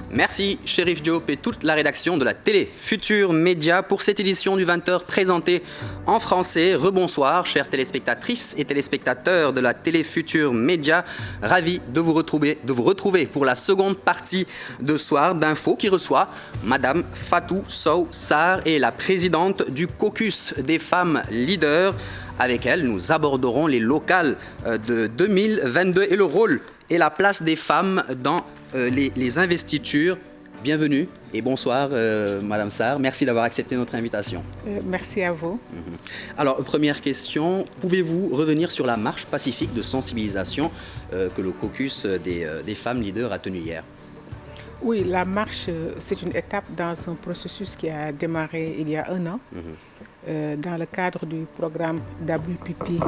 Merci Chérif Diop et toute la rédaction de la télé Futur Média pour cette édition du 20h présentée en français. Rebonsoir chères téléspectatrices et téléspectateurs de la télé Futur Média. Ravi de vous retrouver pour la seconde partie de Soir d'Info qui reçoit Madame Fatou Sow Sarr et la présidente du caucus des femmes leaders. Avec elle, nous aborderons les locales de 2022 et le rôle et la place des femmes dans les investitures. Bienvenue et bonsoir Madame Sarr, merci d'avoir accepté notre invitation. Merci à vous. Alors, première question, pouvez-vous revenir sur la marche pacifique de sensibilisation que le caucus des femmes leaders a tenue hier? Oui, la marche, c'est une étape dans un processus qui a démarré il y a un an dans le cadre du programme WPP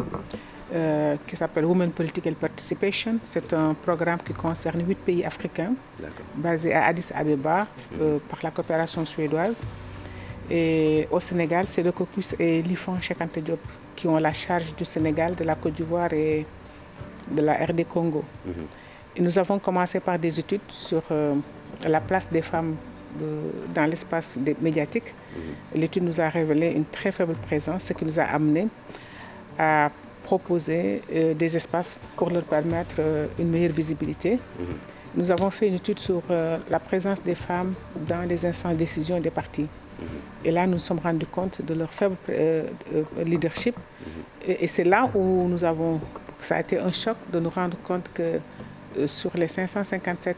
qui s'appelle Women Political Participation. C'est un programme qui concerne 8 pays africains basés à Addis Abeba par la coopération suédoise. Et au Sénégal, c'est le caucus et l'IFAN Cheikh Anta Diop qui ont la charge du Sénégal, de la Côte d'Ivoire et de la RD Congo. Et nous avons commencé par des études sur la place des femmes dans l'espace médiatique. L'étude nous a révélé une très faible présence, ce qui nous a amené à proposer des espaces pour leur permettre une meilleure visibilité. Nous avons fait une étude sur la présence des femmes dans les instances de décision des partis. Et là, nous nous sommes rendus compte de leur faible leadership. Et c'est là où ça a été un choc de nous rendre compte que sur les 557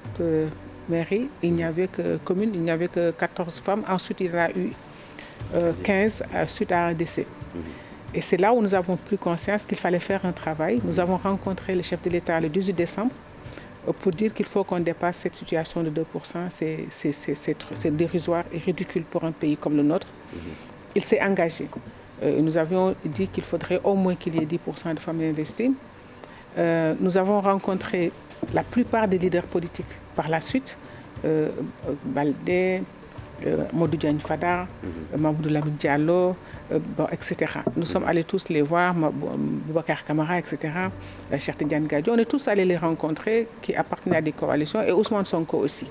mairies, il n'y avait que communes, il n'y avait que 14 femmes. Ensuite, il y en a eu 15 suite à un décès. Et c'est là où nous avons pris conscience qu'il fallait faire un travail. Nous avons rencontré le chef de l'État le 18 décembre pour dire qu'il faut qu'on dépasse cette situation de 2%. C'est dérisoire et ridicule pour un pays comme le nôtre. Il s'est engagé. Nous avions dit qu'il faudrait au moins qu'il y ait 10% de femmes investies. Nous avons rencontré la plupart des leaders politiques par la suite, Baldé, Modou Diagne Fada, Mamoudou Lamine Diallo, etc. Nous sommes allés tous les voir, Boubacar Camara, etc., Cheikh Tidiane Gadio. On est tous allés les rencontrer, qui appartenaient à des coalitions, et Ousmane Sonko aussi.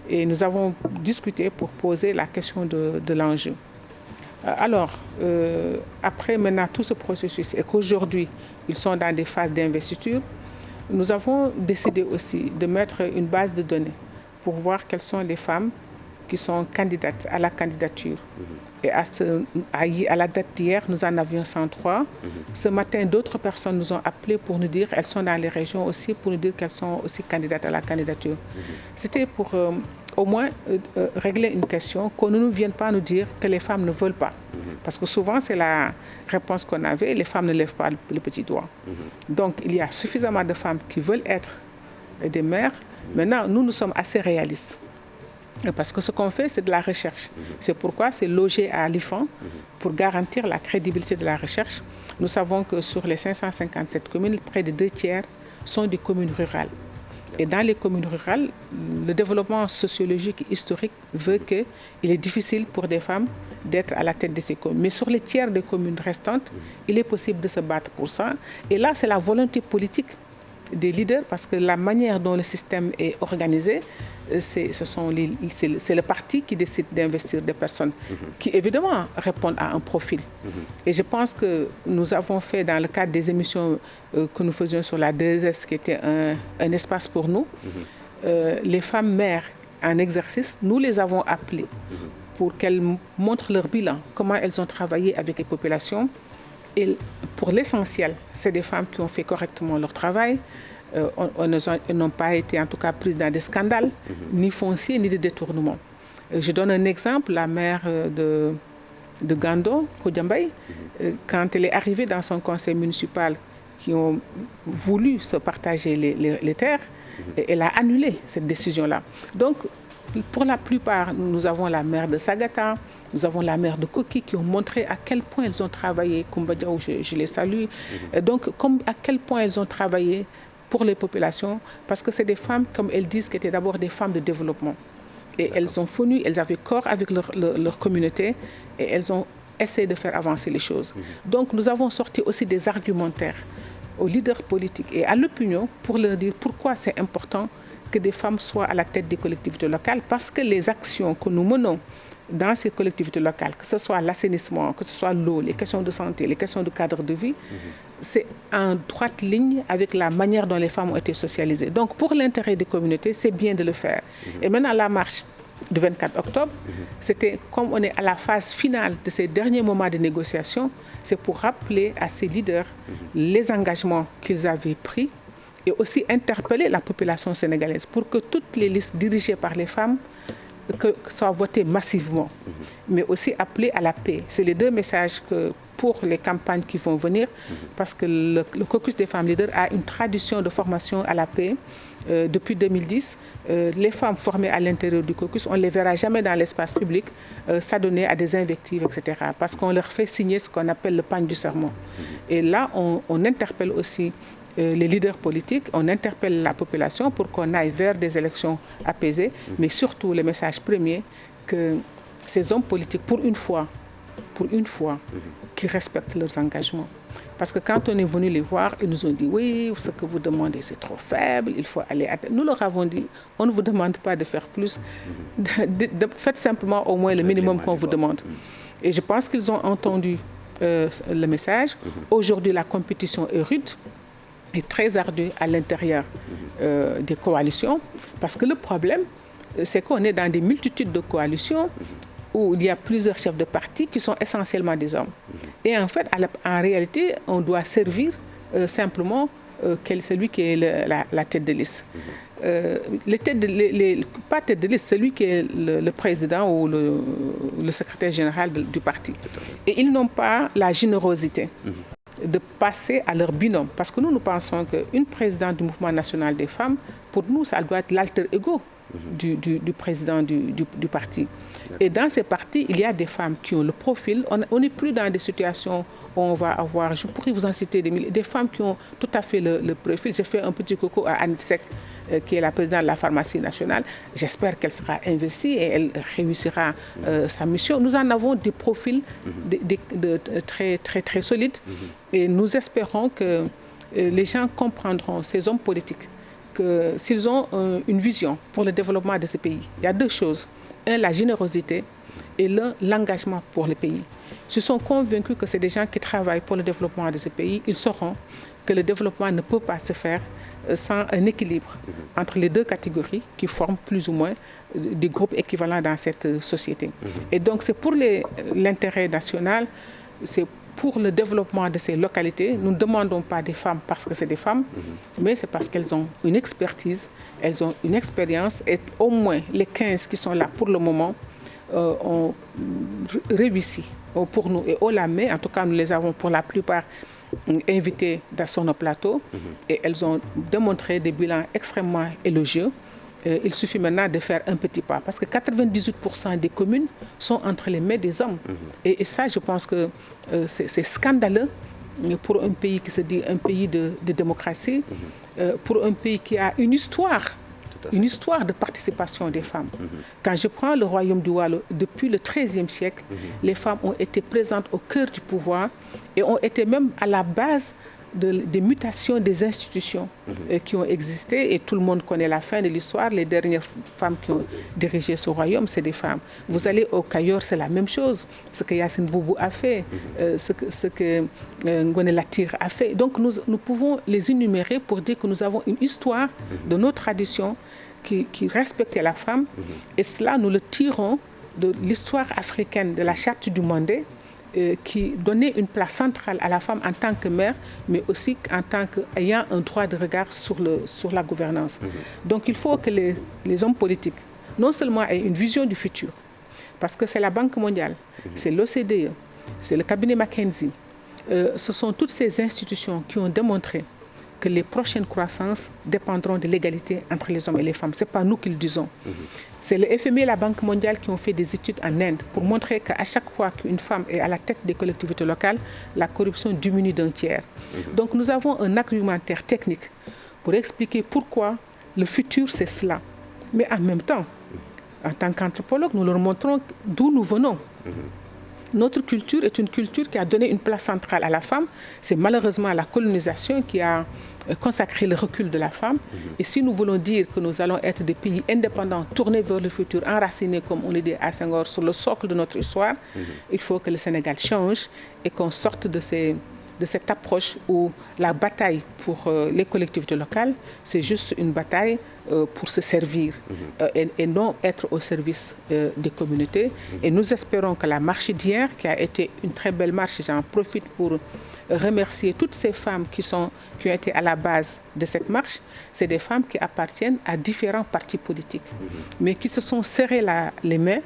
Et nous avons discuté pour poser la question de l'enjeu. Alors, après maintenant tout ce processus, et qu'aujourd'hui, ils sont dans des phases d'investiture, nous avons décidé aussi de mettre une base de données pour voir quelles sont les femmes qui sont candidates à la candidature. Et à la date d'hier, nous en avions 103. Ce matin, d'autres personnes nous ont appelés pour nous dire, elles sont dans les régions aussi, pour nous dire qu'elles sont aussi candidates à la candidature. C'était pour au moins régler une question, qu'on ne nous vienne pas nous dire que les femmes ne veulent pas. Parce que souvent, c'est la réponse qu'on avait, les femmes ne lèvent pas le petit doigt. Donc, il y a suffisamment de femmes qui veulent être des mères. Maintenant, nous sommes assez réalistes. Parce que ce qu'on fait, c'est de la recherche. C'est pourquoi c'est logé à l'IFAN pour garantir la crédibilité de la recherche. Nous savons que sur les 557 communes, près de 2 tiers sont des communes rurales. Et dans les communes rurales, le développement sociologique et historique veut qu'il est difficile pour des femmes d'être à la tête de ces communes. Mais sur les tiers des communes restantes, il est possible de se battre pour ça. Et là, c'est la volonté politique des leaders, parce que la manière dont le système est organisé, c'est le parti qui décide d'investir des personnes qui, évidemment, répondent à un profil. Et je pense que nous avons fait, dans le cadre des émissions que nous faisions sur la 2S, qui était un espace pour nous, les femmes mères en exercice, nous les avons appelées pour qu'elles montrent leur bilan, comment elles ont travaillé avec les populations. Et pour l'essentiel, c'est des femmes qui ont fait correctement leur travail. Elles n'ont pas été en tout cas prises dans des scandales, ni fonciers, ni de détournement. Je donne un exemple, la mère de Gando, Kodjambay, quand elle est arrivée dans son conseil municipal qui ont voulu se partager les terres, elle a annulé cette décision-là. Donc, pour la plupart, nous avons la mère de Sagata, nous avons la mère de Koki qui ont montré à quel point elles ont travaillé, Koumba Diaw, je les salue, donc à quel point elles ont travaillé pour les populations, parce que c'est des femmes, comme elles disent, qui étaient d'abord des femmes de développement. Et elles sont venues, elles avaient corps avec leur communauté, et elles ont essayé de faire avancer les choses. Donc nous avons sorti aussi des argumentaires aux leaders politiques et à l'opinion pour leur dire pourquoi c'est important que des femmes soient à la tête des collectivités locales parce que les actions que nous menons dans ces collectivités locales, que ce soit l'assainissement, que ce soit l'eau, les questions de santé, les questions de cadre de vie, c'est en droite ligne avec la manière dont les femmes ont été socialisées. Donc, pour l'intérêt des communautés, c'est bien de le faire. Et maintenant, la marche du 24 octobre, c'était comme on est à la phase finale de ces derniers moments de négociation, c'est pour rappeler à ces leaders les engagements qu'ils avaient pris et aussi interpeller la population sénégalaise pour que toutes les listes dirigées par les femmes que soient votées massivement, mais aussi appeler à la paix. C'est les deux messages que pour les campagnes qui vont venir, parce que le caucus des femmes leaders a une tradition de formation à la paix. Depuis 2010, les femmes formées à l'intérieur du caucus, on ne les verra jamais dans l'espace public s'adonner à des invectives, etc. Parce qu'on leur fait signer ce qu'on appelle le pagne du serment. Et là, on interpelle aussi les leaders politiques, on interpelle la population pour qu'on aille vers des élections apaisées, mais surtout le message premier, que ces hommes politiques, pour une fois, qui respectent leurs engagements. Parce que quand on est venu les voir, ils nous ont dit « Oui, ce que vous demandez, c'est trop faible, il faut aller... » Nous leur avons dit « On ne vous demande pas de faire plus, faites simplement au moins le minimum qu'on vous demande. » Et je pense qu'ils ont entendu le message. Aujourd'hui, la compétition est rude et très ardue à l'intérieur des coalitions. Parce que le problème, c'est qu'on est dans des multitudes de coalitions où il y a plusieurs chefs de parti qui sont essentiellement des hommes. Et en fait, en réalité, on doit servir simplement celui qui est la tête de liste. Pas tête de liste, celui qui est le président ou le secrétaire général du parti. Et ils n'ont pas la générosité de passer à leur binôme. Parce que nous pensons qu'une présidente du mouvement national des femmes, pour nous, ça doit être l'alter ego du président du parti. Et dans ces partis, il y a des femmes qui ont le profil. On n'est plus dans des situations où on va avoir, je pourrais vous en citer des femmes qui ont tout à fait le profil. J'ai fait un petit coucou à Anne Sek, qui est la présidente de la pharmacie nationale. J'espère qu'elle sera investie et elle réussira sa mission. Nous en avons des profils très, très, très solides. Et nous espérons que les gens comprendront, ces hommes politiques, que s'ils ont une vision pour le développement de ce pays, il y a deux choses. Un, la générosité et l'engagement pour le pays. Ils sont convaincus que c'est des gens qui travaillent pour le développement de ce pays. Ils sauront que le développement ne peut pas se faire sans un équilibre entre les deux catégories qui forment plus ou moins des groupes équivalents dans cette société. Et donc c'est pour l'intérêt national, c'est pour le développement de ces localités. Nous ne demandons pas des femmes parce que c'est des femmes, mais c'est parce qu'elles ont une expertise, elles ont une expérience, et au moins les 15 qui sont là pour le moment ont réussi pour nous. Et haut la main, en tout cas nous les avons pour la plupart invitées sur nos plateaux, et elles ont démontré des bilans extrêmement élogieux. Il suffit maintenant de faire un petit pas, parce que 98% des communes sont entre les mains des hommes. Et ça, je pense que c'est scandaleux pour un pays qui se dit un pays de démocratie, pour un pays qui a une histoire de participation des femmes. Quand je prends le royaume du Waalo, depuis le XIIIe siècle, les femmes ont été présentes au cœur du pouvoir et ont été même à la base des mutations des institutions qui ont existé, et tout le monde connaît la fin de l'histoire. Les dernières femmes qui ont dirigé ce royaume, c'est des femmes. Vous allez au Cayor, c'est la même chose. Ce que Yacine Boubou a fait, ce que Ngoné Latyr a fait. Donc nous pouvons les énumérer pour dire que nous avons une histoire de nos traditions qui respectait la femme, et cela nous le tirons de l'histoire africaine, de la charte du Mandé, qui donnait une place centrale à la femme en tant que mère, mais aussi en tant qu'ayant un droit de regard sur la gouvernance. Donc il faut que les hommes politiques, non seulement aient une vision du futur, parce que c'est la Banque mondiale, c'est l'OCDE, c'est le cabinet McKinsey, ce sont toutes ces institutions qui ont démontré que les prochaines croissances dépendront de l'égalité entre les hommes et les femmes. Ce n'est pas nous qui le disons. C'est le FMI et la Banque mondiale qui ont fait des études en Inde pour montrer qu'à chaque fois qu'une femme est à la tête des collectivités locales, la corruption diminue d'un tiers. Donc nous avons un argumentaire technique pour expliquer pourquoi le futur, c'est cela. Mais en même temps, en tant qu'anthropologue, nous leur montrons d'où nous venons. Notre culture est une culture qui a donné une place centrale à la femme. C'est malheureusement la colonisation qui a consacré le recul de la femme. Et si nous voulons dire que nous allons être des pays indépendants, tournés vers le futur, enracinés, comme on le dit à Senghor, sur le socle de notre histoire, il faut que le Sénégal change et qu'on sorte de cette approche où la bataille pour les collectivités locales, c'est juste une bataille pour se servir et non être au service des communautés. Et nous espérons que la marche d'hier, qui a été une très belle marche, j'en profite pour remercier toutes ces femmes qui ont été à la base de cette marche. C'est des femmes qui appartiennent à différents partis politiques, mais qui se sont serrées les mains.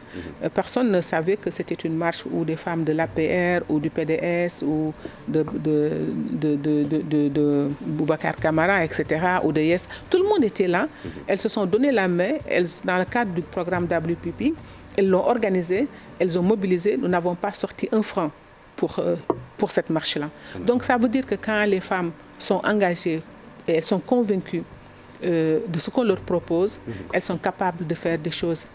Personne ne savait que c'était une marche où des femmes de l'APR ou du PDS ou de Boubacar Camara, etc., ou de Yes. Tout le monde était là. Elles se sont donné la main. Dans le cadre du programme WPP, elles l'ont organisé, elles ont mobilisé. Nous n'avons pas sorti un franc pour cette marche-là. Donc ça veut dire que quand les femmes sont engagées et elles sont convaincues de ce qu'on leur propose, elles sont capables de faire des choses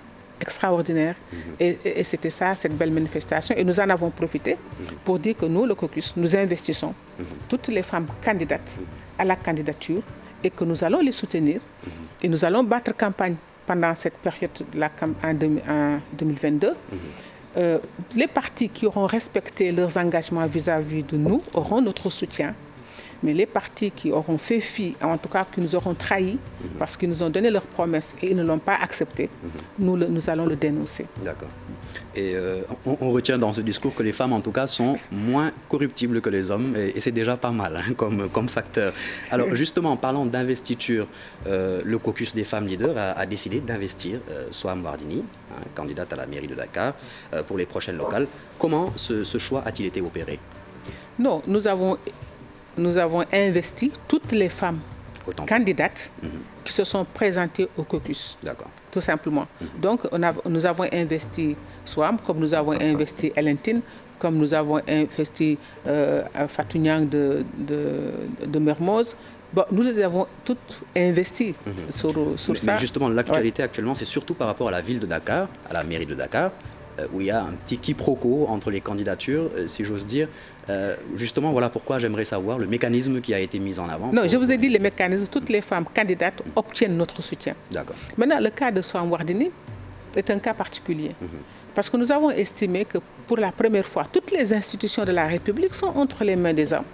extraordinaires. Et c'était ça, cette belle manifestation. Et nous en avons profité pour dire que nous, le caucus, nous investissons toutes les femmes candidates à la candidature et que nous allons les soutenir. Et nous allons battre campagne pendant cette période en 2022. Les partis qui auront respecté leurs engagements vis-à-vis de nous auront notre soutien. Mais les partis qui auront fait fi, en tout cas qui nous auront trahis, parce qu'ils nous ont donné leurs promesses et ils ne l'ont pas accepté, nous allons le dénoncer. D'accord. Et on retient dans ce discours que les femmes, en tout cas, sont moins corruptibles que les hommes, et c'est déjà pas mal comme facteur. Alors justement, en parlant d'investiture, le caucus des femmes leaders a décidé d'investir Soham Wardini, candidate à la mairie de Dakar, pour les prochaines locales. Comment ce choix a-t-il été opéré? Non, nous avons investi toutes les femmes candidates qui se sont présentées au caucus. D'accord. Tout simplement. Donc, nous avons investi Soham, comme nous avons investi Elentine, comme nous avons investi Fatou Niang de Mermoz. Bon, nous les avons toutes investies sur ça. Mais justement, l'actualité actuellement, c'est surtout par rapport à la ville de Dakar, à la mairie de Dakar, où il y a un petit quiproquo entre les candidatures, si j'ose dire. Justement, voilà pourquoi j'aimerais savoir le mécanisme qui a été mis en avant. Non, je vous ai dit les mécanismes. Toutes les femmes candidates obtiennent notre soutien. D'accord. Maintenant, le cas de Soham Wardini est un cas particulier. Parce que nous avons estimé que pour la première fois, toutes les institutions de la République sont entre les mains des hommes.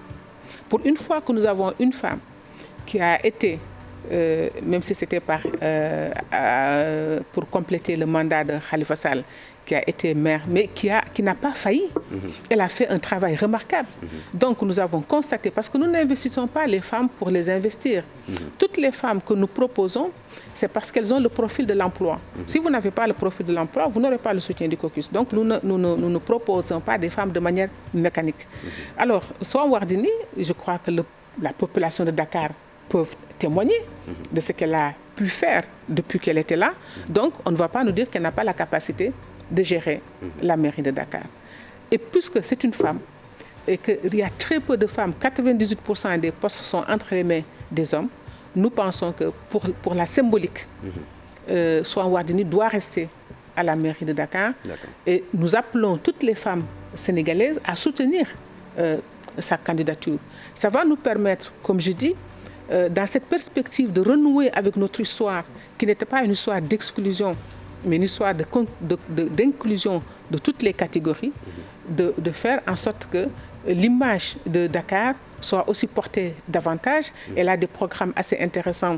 Pour une fois que nous avons une femme qui a été, même si c'était pour compléter le mandat de Khalifa Sall, qui a été maire, mais qui n'a pas failli. Elle a fait un travail remarquable. Donc nous avons constaté, parce que nous n'investissons pas les femmes pour les investir. Toutes les femmes que nous proposons, c'est parce qu'elles ont le profil de l'emploi. Si vous n'avez pas le profil de l'emploi, vous n'aurez pas le soutien du caucus. Donc nous ne proposons pas des femmes de manière mécanique. Alors, Soham Wardini, je crois que la population de Dakar peut témoigner de ce qu'elle a pu faire depuis qu'elle était là. Donc on ne va pas nous dire qu'elle n'a pas la capacité de gérer la mairie de Dakar. Et puisque c'est une femme et qu'il y a très peu de femmes, 98% des postes sont entre les mains des hommes, nous pensons que pour la symbolique, Soham Wardini doit rester à la mairie de Dakar. Et nous appelons toutes les femmes sénégalaises à soutenir sa candidature. Ça va nous permettre, comme je dis, dans cette perspective de renouer avec notre histoire, qui n'était pas une histoire d'exclusion, mais une histoire d'inclusion de toutes les catégories, de faire en sorte que l'image de Dakar soit aussi portée davantage. Elle a des programmes assez intéressants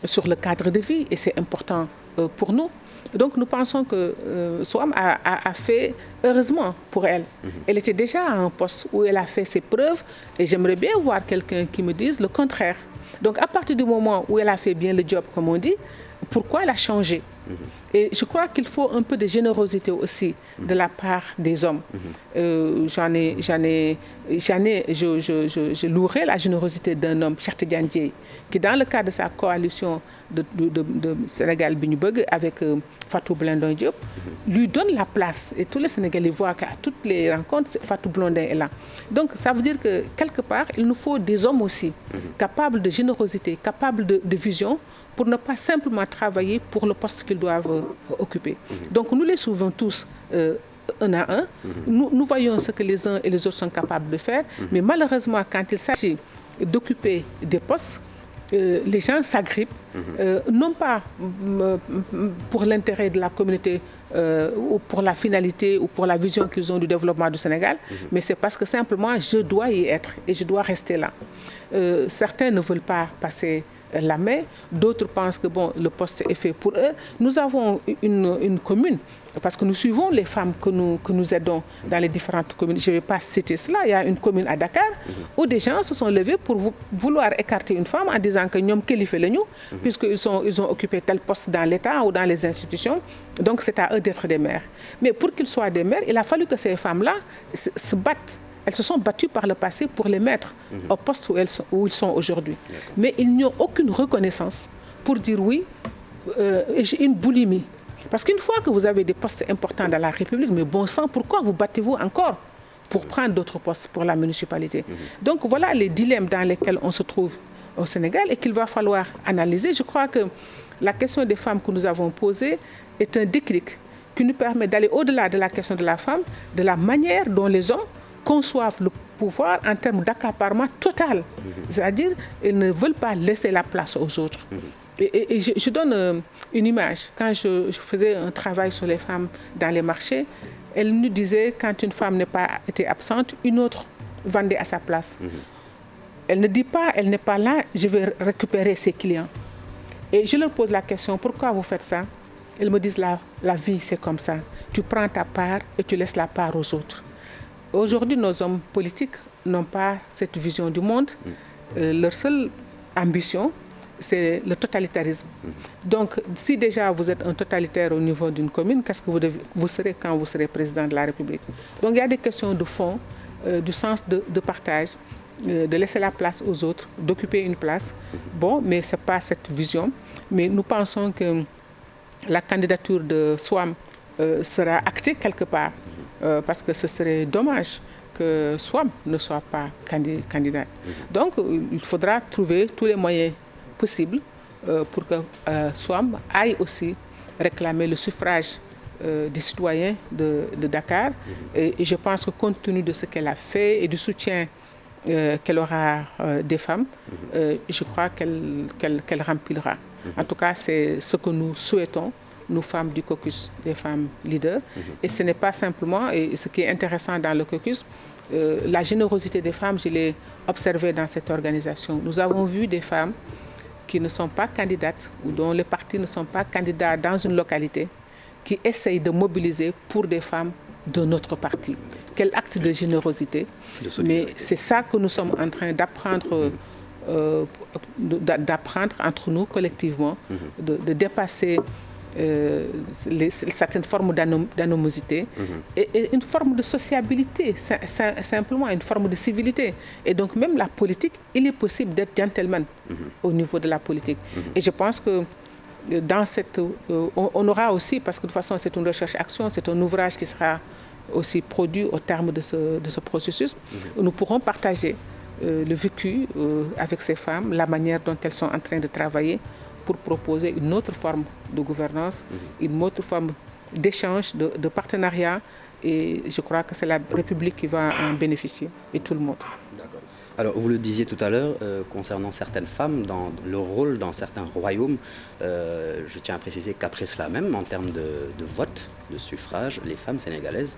sur le cadre de vie et c'est important pour nous. Donc nous pensons que Soham a fait, heureusement pour elle, elle était déjà à un poste où elle a fait ses preuves et j'aimerais bien voir quelqu'un qui me dise le contraire. Donc à partir du moment où elle a fait bien le job, comme on dit, pourquoi elle a changé? Et je crois qu'il faut un peu de générosité aussi de la part des hommes. Je louerai la générosité d'un homme, Cheikh Tidiane Dièye, qui dans le cadre de sa coalition de Sénégal Bi Ñu Bëgg avec Fatou Blondin Diop, lui donne la place. Et tous les Sénégalais voient qu'à toutes les rencontres, Fatou Blondin est là. Donc ça veut dire que quelque part, il nous faut des hommes aussi, capables de générosité, capables de vision, pour ne pas simplement travailler pour le poste qu'ils doivent occuper. Donc nous les suivons tous un à un. Nous voyons ce que les uns et les autres sont capables de faire, mais malheureusement, quand il s'agit d'occuper des postes, les gens s'agrippent, non pas pour l'intérêt de la communauté ou pour la finalité ou pour la vision qu'ils ont du développement du Sénégal, mais c'est parce que simplement je dois y être et je dois rester là. Certains ne veulent pas passer la main, d'autres pensent que bon, le poste est fait pour eux. Nous avons une commune, parce que nous suivons les femmes que nous aidons dans les différentes communes. Je ne vais pas citer cela. Il y a une commune à Dakar où des gens se sont levés pour vouloir écarter une femme en disant que nous sommes qualifiés, puisqu'ils ont occupé tel poste dans l'État ou dans les institutions. Donc c'est à eux d'être des mères. Mais pour qu'ils soient des mères, il a fallu que ces femmes-là se battent. Elles se sont battues par le passé pour les mettre au poste où ils sont aujourd'hui. Mais ils n'ont aucune reconnaissance pour dire oui, j'ai une boulimie. Parce qu'une fois que vous avez des postes importants dans la République, mais bon sang, pourquoi vous battez-vous encore pour prendre d'autres postes pour la municipalité? Donc voilà les dilemmes dans lesquels on se trouve au Sénégal et qu'il va falloir analyser. Je crois que la question des femmes que nous avons posée est un déclic qui nous permet d'aller au-delà de la question de la femme, de la manière dont les hommes conçoivent le pouvoir en termes d'accaparement total. C'est-à-dire, ils ne veulent pas laisser la place aux autres. Et je donne une image. Quand je faisais un travail sur les femmes dans les marchés, elle nous disait, quand une femme n'est pas été absente, une autre vendait à sa place. Elle ne dit pas, elle n'est pas là, je vais récupérer ses clients. Et je leur pose la question, pourquoi vous faites ça? Ils me disent, la vie, c'est comme ça. Tu prends ta part et tu laisses la part aux autres. Aujourd'hui, nos hommes politiques n'ont pas cette vision du monde. Leur seule ambition, c'est le totalitarisme. Donc, si déjà vous êtes un totalitaire au niveau d'une commune, qu'est-ce que vous serez quand vous serez président de la République? Donc, il y a des questions de fond, du sens de partage, de laisser la place aux autres, d'occuper une place. Bon, mais ce n'est pas cette vision. Mais nous pensons que la candidature de SWAM sera actée quelque part. Parce que ce serait dommage que SWAM ne soit pas candidat. Donc, il faudra trouver tous les moyens possibles pour que SWAM aille aussi réclamer le suffrage des citoyens de Dakar. Et je pense que compte tenu de ce qu'elle a fait et du soutien qu'elle aura des femmes, je crois qu'elle remplira. En tout cas, c'est ce que nous souhaitons, nous femmes du caucus des femmes leaders. Et ce n'est pas simplement, et ce qui est intéressant dans le caucus, la générosité des femmes, je l'ai observée dans cette organisation. Nous avons vu des femmes qui ne sont pas candidates ou dont les partis ne sont pas candidats dans une localité, qui essayent de mobiliser pour des femmes de notre parti. Quel acte de générosité. Mais c'est ça que nous sommes en train d'apprendre entre nous collectivement, de dépasser certaines formes d'animosité et une forme de sociabilité, simplement une forme de civilité. Et donc même la politique, il est possible d'être gentleman au niveau de la politique. Et je pense que dans cette... on aura aussi, parce que de toute façon c'est une recherche-action, c'est un ouvrage qui sera aussi produit au terme de ce processus, nous pourrons partager le vécu avec ces femmes, la manière dont elles sont en train de travailler pour proposer une autre forme de gouvernance, une autre forme d'échange, de partenariat. Et je crois que c'est la République qui va en bénéficier, et tout le monde. D'accord. Alors, vous le disiez tout à l'heure, concernant certaines femmes, dans leur rôle dans certains royaumes, je tiens à préciser qu'après cela même, en termes de vote, de suffrage, les femmes sénégalaises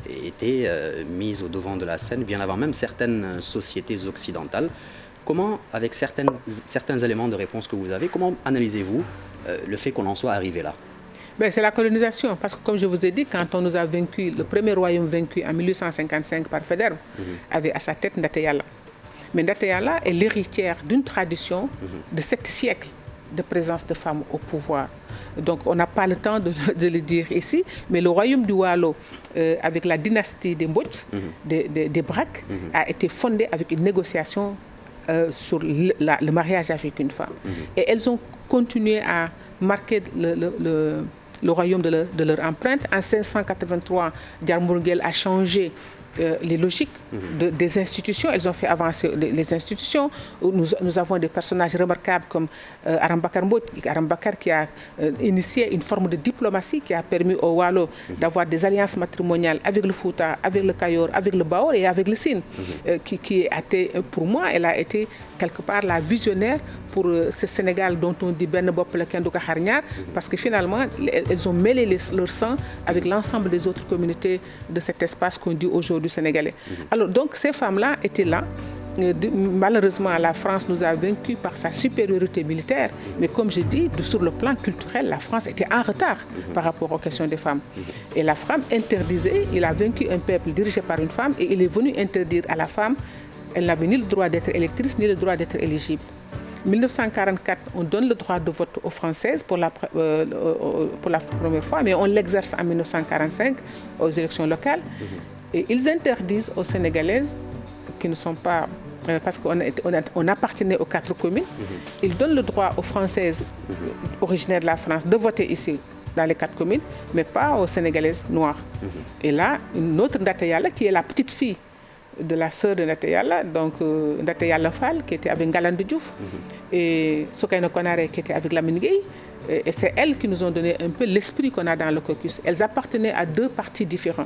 étaient mises au devant de la scène, bien avant même certaines sociétés occidentales. Comment, avec certains éléments de réponse que vous avez, comment analysez-vous le fait qu'on en soit arrivé là? C'est la colonisation, parce que comme je vous ai dit, quand on nous a vaincu, le premier royaume vaincu en 1855 par Faidherbe, avait à sa tête Ndaté-Yalla. Mais Ndaté-Yalla est l'héritière d'une tradition de 7 siècles de présence de femmes au pouvoir. Donc on n'a pas le temps de le dire ici, mais le royaume du Waalo, avec la dynastie des Mbodj, des Brak, a été fondé avec une négociation sur le mariage avec une femme. Et elles ont continué à marquer le royaume de leur empreinte. En 1583, Diarmbourguel a changé les logiques des institutions. Elles ont fait avancer les institutions. Nous avons des personnages remarquables comme Aram Bakar Mbodj, Aram Bakar qui a initié une forme de diplomatie qui a permis au Waalo d'avoir des alliances matrimoniales avec le Fouta, avec le Kayor, avec le Baol et avec le Sine, qui a été, pour moi, elle a été quelque part la visionnaire pour ce Sénégal dont on dit Ben Bop le Kendouka Harniar, parce que finalement, elles ont mêlé leur sang avec l'ensemble des autres communautés de cet espace qu'on dit aujourd'hui sénégalais. Alors donc ces femmes-là étaient là. Malheureusement, la France nous a vaincus par sa supériorité militaire, mais comme je dis, sur le plan culturel, la France était en retard par rapport aux questions des femmes. Et la femme interdisait, il a vaincu un peuple dirigé par une femme et il est venu interdire à la femme, elle n'avait ni le droit d'être électrice ni le droit d'être éligible. En 1944, on donne le droit de vote aux Françaises pour la première fois, mais on l'exerce en 1945 aux élections locales. Et ils interdisent aux Sénégalaises qui ne sont pas... parce qu'on appartenait aux 4 communes, ils donnent le droit aux Françaises originaires de la France de voter ici dans les 4 communes, mais pas aux Sénégalaises noires. Et là, une autre Ndatayala, qui est la petite fille de la sœur de Ndatayala, donc Ndatayala Fall, qui était avec Ngalandou Diouf, et Sokaina Konaré, qui était avec Lamine Gueye. Et c'est elles qui nous ont donné un peu l'esprit qu'on a dans le caucus. Elles appartenaient à 2 partis différents.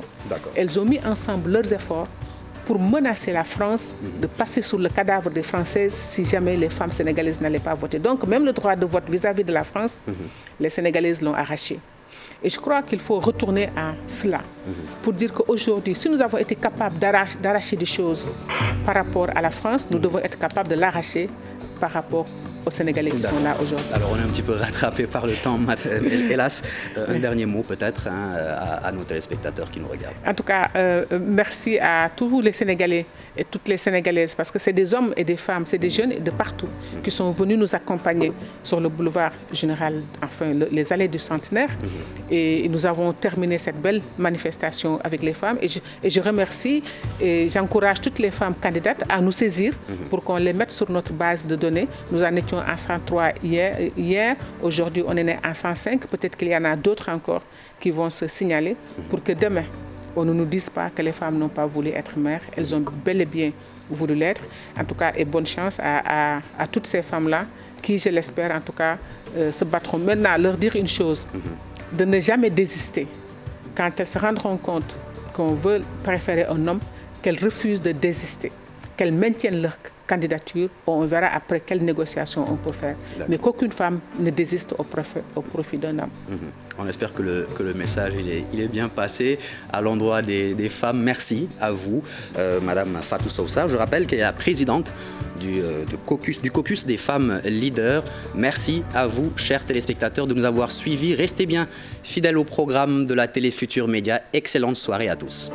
Elles ont mis ensemble leurs efforts pour menacer la France de passer sous le cadavre des Françaises si jamais les femmes sénégalaises n'allaient pas voter. Donc même le droit de vote vis-à-vis de la France, les Sénégalaises l'ont arraché. Et je crois qu'il faut retourner à cela pour dire qu'aujourd'hui, si nous avons été capables d'arracher des choses par rapport à la France, nous devons être capables de l'arracher par rapport aux Sénégalais qui sont là aujourd'hui. Alors on est un petit peu rattrapé par le temps, hélas. Un dernier mot peut-être à nos téléspectateurs qui nous regardent. En tout cas, merci à tous les Sénégalais et toutes les Sénégalaises, parce que c'est des hommes et des femmes, c'est des jeunes de partout qui sont venus nous accompagner sur le boulevard général, enfin les allées du Centenaire. Et nous avons terminé cette belle manifestation avec les femmes. Et je remercie et j'encourage toutes les femmes candidates à nous saisir pour qu'on les mette sur notre base de données. Nous en étions à 103 hier. Aujourd'hui, on est à 105. Peut-être qu'il y en a d'autres encore qui vont se signaler pour que demain, on ne nous dise pas que les femmes n'ont pas voulu être mères. Elles ont bel et bien voulu l'être. En tout cas, et bonne chance à toutes ces femmes-là qui, je l'espère, en tout cas, se battront. Maintenant, leur dire une chose, de ne jamais désister. Quand elles se rendront compte qu'on veut préférer un homme, qu'elles refusent de désister, qu'elles maintiennent leur candidature, on verra après quelles négociations on peut faire. Mais qu'aucune femme ne désiste au profit d'un homme. On espère que le message il est bien passé à l'endroit des femmes. Merci à vous, Madame Fatou Sousa. Je rappelle qu'elle est la présidente du caucus des femmes leaders. Merci à vous, chers téléspectateurs, de nous avoir suivis. Restez bien fidèles au programme de la télé Futur Média. Excellente soirée à tous.